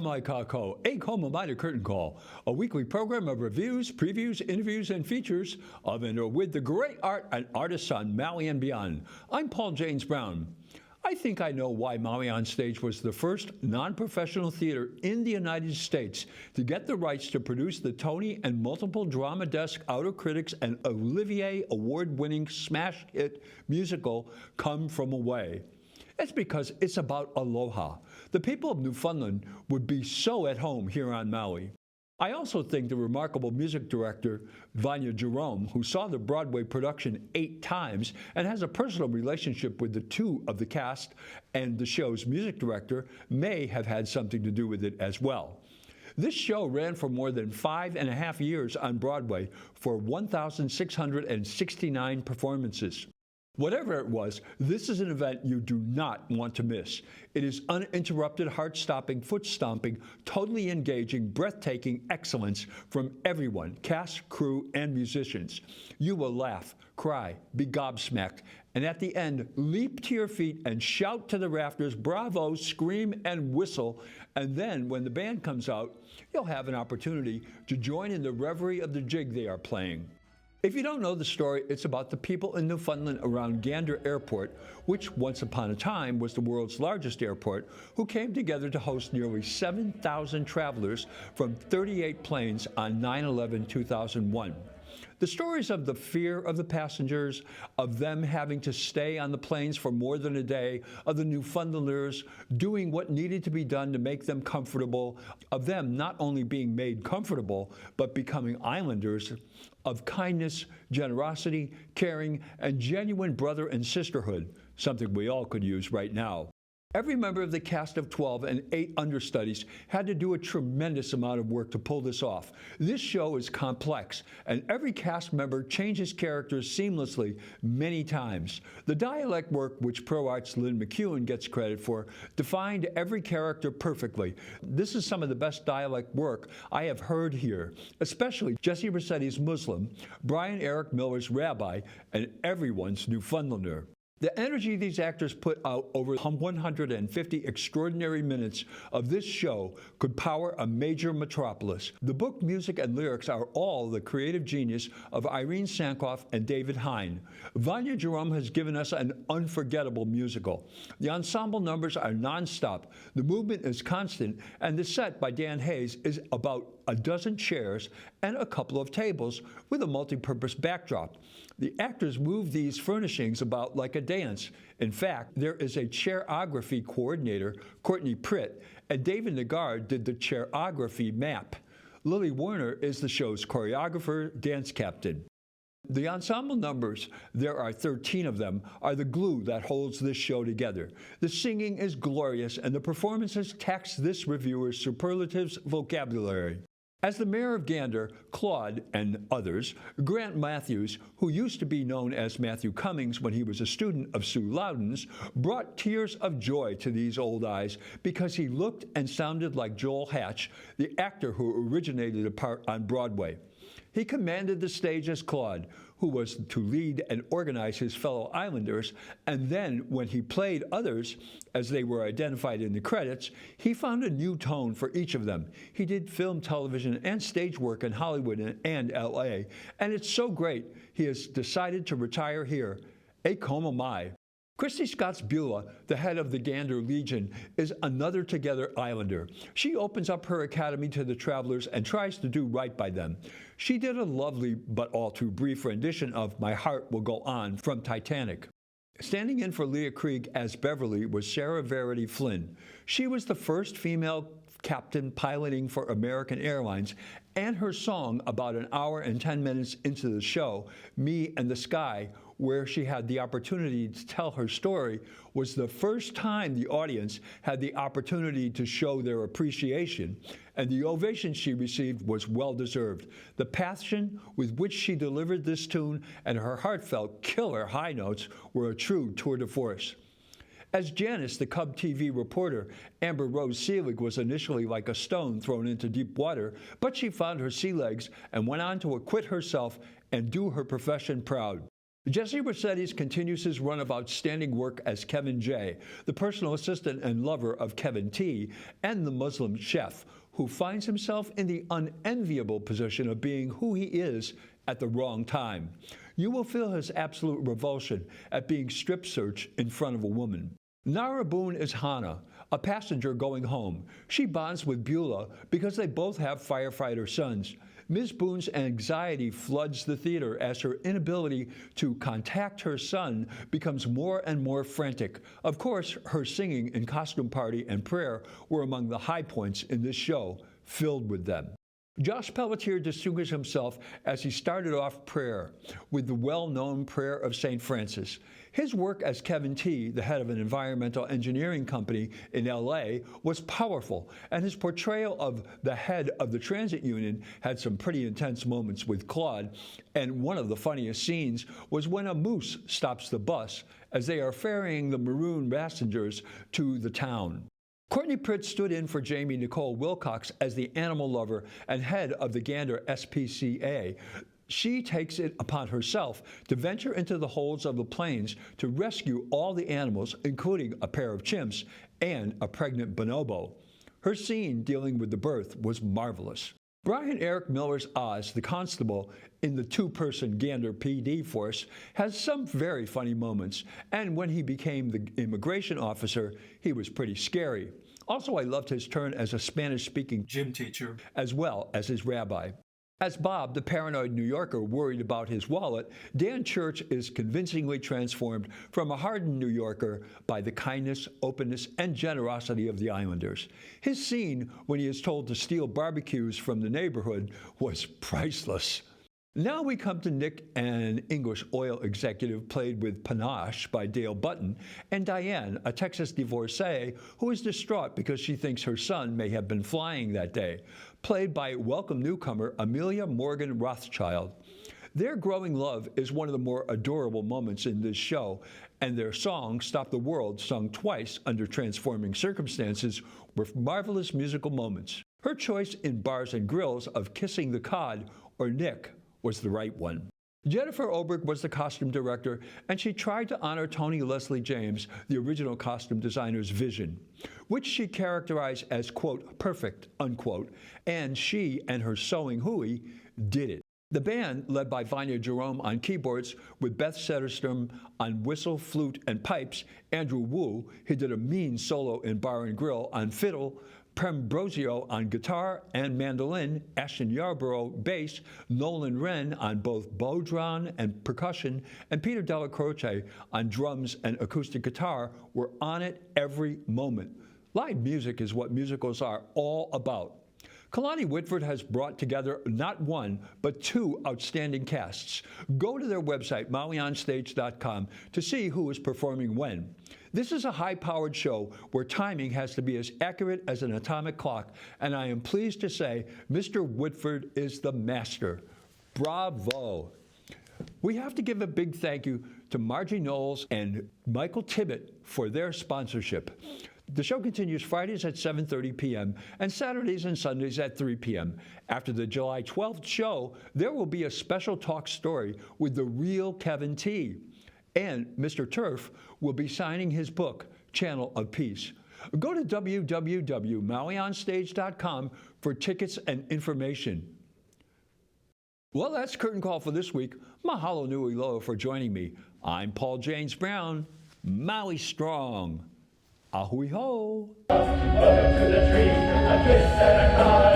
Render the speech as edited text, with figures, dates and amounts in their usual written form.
Kamai Kako, a Como Minor Curtain Call, a weekly program of reviews, previews, interviews, and features of and with the great art and artists on Maui and beyond. I'm Paul James Brown. I think I know why Maui on Stage was the first non-professional theater in the United States to get the rights to produce the Tony and multiple Drama Desk Outer Critics and Olivier award-winning smash hit musical Come From Away. It's because it's about aloha. The people of Newfoundland would be so at home here on Maui. I also think the remarkable music director, Vanya Jerome, who saw the Broadway production 8 times and has a personal relationship with the 2 of the cast and the show's music director, may have had something to do with it as well. This show ran for more than 5.5 years on Broadway for 1,669 performances. Whatever it was, this is an event you do not want to miss. It is uninterrupted, heart-stopping, foot-stomping, totally engaging, breathtaking excellence from everyone, cast, crew, and musicians. You will laugh, cry, be gobsmacked, and at the end, leap to your feet and shout to the rafters, bravo, scream, and whistle. And then, when the band comes out, you'll have an opportunity to join in the reverie of the jig they are playing. If you don't know the story, it's about the people in Newfoundland around Gander Airport, which once upon a time was the world's largest airport, who came together to host nearly 7,000 travelers from 38 planes on 9/11/2001. The stories of the fear of the passengers, of them having to stay on the planes for more than a day, of the Newfoundlanders doing what needed to be done to make them comfortable, of them not only being made comfortable, but becoming islanders, of kindness, generosity, caring, and genuine brother and sisterhood, something we all could use right now. Every member of the cast of 12 and 8 understudies had to do a tremendous amount of work to pull this off. This show is complex, and every cast member changes characters seamlessly many times. The dialect work, which Pro Arts Lynn McEwen gets credit for, defined every character perfectly. This is some of the best dialect work I have heard here, especially Jesse Rossetti's Muslim, Brian Eric Miller's Rabbi, and everyone's Newfoundlander. The energy these actors put out over 150 extraordinary minutes of this show could power a major metropolis. The book, music, and lyrics are all the creative genius of Irene Sankoff and David Hine. Vanya Jerome has given us an unforgettable musical. The ensemble numbers are nonstop, the movement is constant, and the set by Dan Hayes is about a dozen chairs and a couple of tables with a multi-purpose backdrop. The actors move these furnishings about like a dance. In fact, there is a chairography coordinator, Courtney Pritt, and David Nagard did the chairography map. Lily Warner is the show's choreographer, dance captain. The ensemble numbers, there are 13 of them, are the glue that holds this show together. The singing is glorious, and the performances tax this reviewer's superlatives vocabulary. As the mayor of Gander, Claude, and others, Grant Matthews, who used to be known as Matthew Cummings when he was a student of Sue Loudon's, brought tears of joy to these old eyes because he looked and sounded like Joel Hatch, the actor who originated the part on Broadway. He commanded the stage as Claude, who was to lead and organize his fellow islanders, and then when he played others, as they were identified in the credits, he found a new tone for each of them. He did film, television, and stage work in Hollywood and LA, and it's so great he has decided to retire here. A como mai. Christy Scotts-Beulah, the head of the Gander Legion, is another Together Islander. She opens up her academy to the travelers and tries to do right by them. She did a lovely but all too brief rendition of My Heart Will Go On from Titanic. Standing in for Leah Krieg as Beverly was Sarah Verity Flynn. She was the first female captain piloting for American Airlines, and her song about an hour and 10 minutes into the show, Me and the Sky, where she had the opportunity to tell her story, was the first time the audience had the opportunity to show their appreciation, and the ovation she received was well-deserved. The passion with which she delivered this tune and her heartfelt killer high notes were a true tour de force. As Janice, the Cub TV reporter, Amber Rose Seelig was initially like a stone thrown into deep water, but she found her sea legs and went on to acquit herself and do her profession proud. Jesse Mercedes continues his run of outstanding work as Kevin J., the personal assistant and lover of Kevin T., and the Muslim chef, who finds himself in the unenviable position of being who he is at the wrong time. You will feel his absolute revulsion at being strip searched in front of a woman. Nara Boone is Hannah, a passenger going home. She bonds with Beulah because they both have firefighter sons. Ms. Boone's anxiety floods the theater as her inability to contact her son becomes more and more frantic. Of course, her singing in Costume Party and Prayer were among the high points in this show, filled with them. Josh Pelletier distinguished himself as he started off Prayer with the well-known Prayer of St. Francis. His work as Kevin T., the head of an environmental engineering company in L.A., was powerful, and his portrayal of the head of the transit union had some pretty intense moments with Claude, and one of the funniest scenes was when a moose stops the bus as they are ferrying the marooned passengers to the town. Courtney Pritt stood in for Jamie Nicole Wilcox as the animal lover and head of the Gander SPCA. She takes it upon herself to venture into the holds of the planes to rescue all the animals, including a pair of chimps and a pregnant bonobo. Her scene dealing with the birth was marvelous. Brian Eric Miller's Oz, the constable in the two-person Gander PD force, has some very funny moments, and when he became the immigration officer, he was pretty scary. Also, I loved his turn as a Spanish-speaking gym teacher, as well as his rabbi. As Bob, the paranoid New Yorker, worried about his wallet, Dan Church is convincingly transformed from a hardened New Yorker by the kindness, openness, and generosity of the Islanders. His scene when he is told to steal barbecues from the neighborhood was priceless. Now we come to Nick, an English oil executive played with panache by Dale Button, and Diane, a Texas divorcee who is distraught because she thinks her son may have been flying that day, played by welcome newcomer Amelia Morgan Rothschild. Their growing love is one of the more adorable moments in this show, and their song, Stop the World, sung twice under transforming circumstances, were marvelous musical moments. Her choice in Bars and Grills of Kissing the Cod, or Nick, was the right one. Jennifer Oberg was the costume director, and she tried to honor Tony Leslie James, the original costume designer's vision, which she characterized as, quote, perfect, unquote, and she and her sewing hooey did it. The band, led by Vanya Jerome on keyboards, with Beth Setterstrom on whistle, flute, and pipes, Andrew Wu, who did a mean solo in Bar and Grill on fiddle, Prem Brosio on guitar and mandolin, Ashton Yarborough bass, Nolan Wren on both bodhrán and percussion, and Peter Della Croce on drums and acoustic guitar were on it every moment. Live music is what musicals are all about. Kalani Whitford has brought together not one, but two outstanding casts. Go to their website, mauionstage.com, to see who is performing when. This is a high-powered show where timing has to be as accurate as an atomic clock, and I am pleased to say Mr. Whitford is the master. Bravo. We have to give a big thank you to Margie Knowles and Michael Tibbett for their sponsorship. The show continues Fridays at 7:30 p.m. and Saturdays and Sundays at 3 p.m. After the July 12th show, there will be a special talk story with the real Kevin T. And Mr. Turf will be signing his book, Channel of Peace. Go to www.mauionstage.com for tickets and information. Well, that's Curtain Call for this week. Mahalo nui loa for joining me. I'm Paul James Brown. Maui strong. Ahui ho! Welcome to the tree, a twist and a cry.